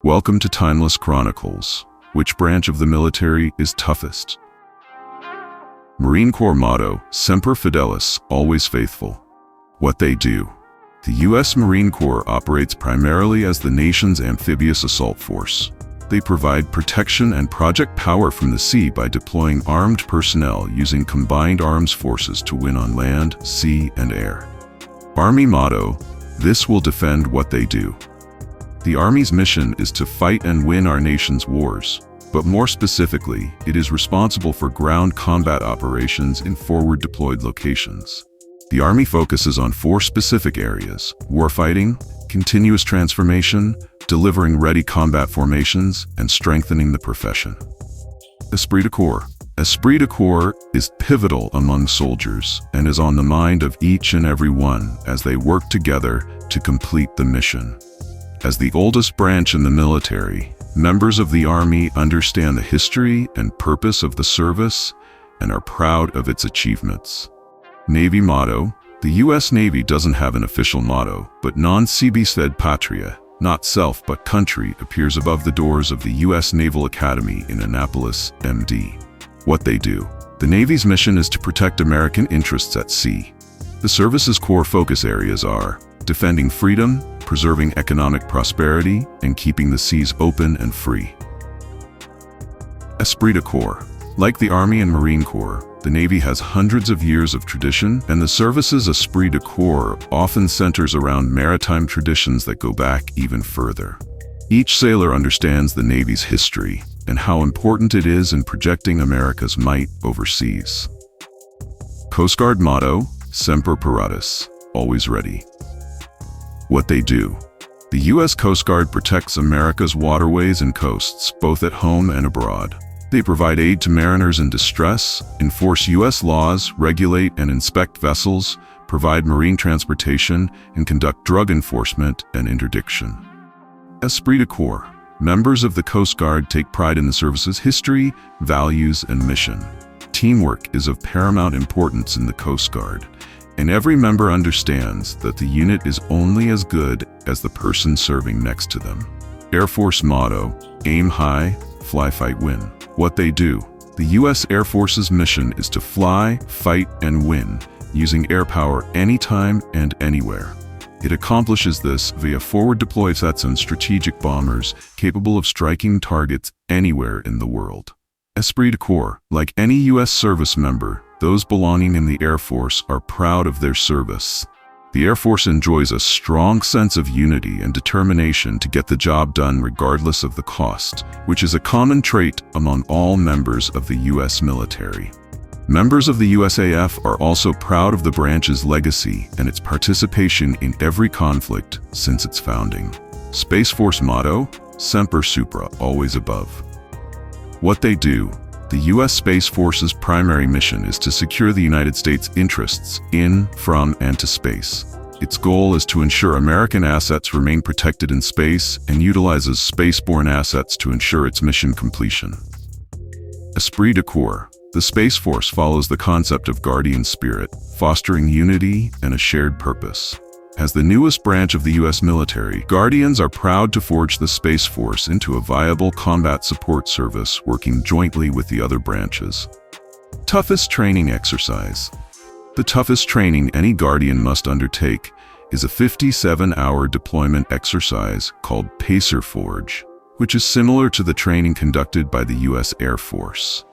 Welcome to Timeless Chronicles. Which branch of the military is toughest? Marine Corps motto, Semper Fidelis, always faithful. What they do. The U.S. Marine Corps operates primarily as the nation's amphibious assault force. They provide protection and project power from the sea by deploying armed personnel using combined arms forces to win on land, sea, and air. Army motto, this will defend what they do. The Army's mission is to fight and win our nation's wars, but more specifically, it is responsible for ground combat operations in forward-deployed locations. The Army focuses on 4 specific areas: warfighting, continuous transformation, delivering ready combat formations, and strengthening the profession. Esprit de corps. Esprit de corps is pivotal among soldiers and is on the mind of each and every one as they work together to complete the mission. As the oldest branch in the military, members of the Army understand the history and purpose of the service and are proud of its achievements. Navy motto. The U.S. Navy doesn't have an official motto, but non sibi sed patria, not self but country, appears above the doors of the U.S. Naval Academy in Annapolis, MD. What they do. The Navy's mission is to protect American interests at sea. The service's core focus areas are defending freedom, preserving economic prosperity, and keeping the seas open and free. Esprit de corps. Like the Army and Marine Corps, the Navy has hundreds of years of tradition, and the service's esprit de corps often centers around maritime traditions that go back even further. Each sailor understands the Navy's history and how important it is in projecting America's might overseas. Coast Guard motto, Semper Paratus, always ready. What they do. The U.S. Coast Guard protects America's waterways and coasts, both at home and abroad. They provide aid to mariners in distress, enforce U.S. laws, regulate and inspect vessels, provide marine transportation, and conduct drug enforcement and interdiction. Esprit de corps. Members of the Coast Guard take pride in the service's history, values, and mission. Teamwork is of paramount importance in the Coast Guard, and every member understands that the unit is only as good as the person serving next to them. Air Force motto, aim high, fly, fight, win. What they do. The U.S. Air Force's mission is to fly, fight, and win, using air power anytime and anywhere. It accomplishes this via forward-deployed sets and strategic bombers capable of striking targets anywhere in the world. Esprit de corps. Like any U.S. service member, those belonging in the Air Force are proud of their service. The Air Force enjoys a strong sense of unity and determination to get the job done regardless of the cost, which is a common trait among all members of the U.S. military. Members of the USAF are also proud of the branch's legacy and its participation in every conflict since its founding. Space Force motto, Semper Supra, always above. What they do. The U.S. Space Force's primary mission is to secure the United States' interests in, from, and to space. Its goal is to ensure American assets remain protected in space and utilizes spaceborne assets to ensure its mission completion. Esprit de corps. The Space Force follows the concept of guardian spirit, fostering unity and a shared purpose. As the newest branch of the U.S. military, Guardians are proud to forge the Space Force into a viable combat support service working jointly with the other branches. Toughest training exercise. The toughest training any Guardian must undertake is a 57-hour deployment exercise called Pacer Forge, which is similar to the training conducted by the U.S. Air Force.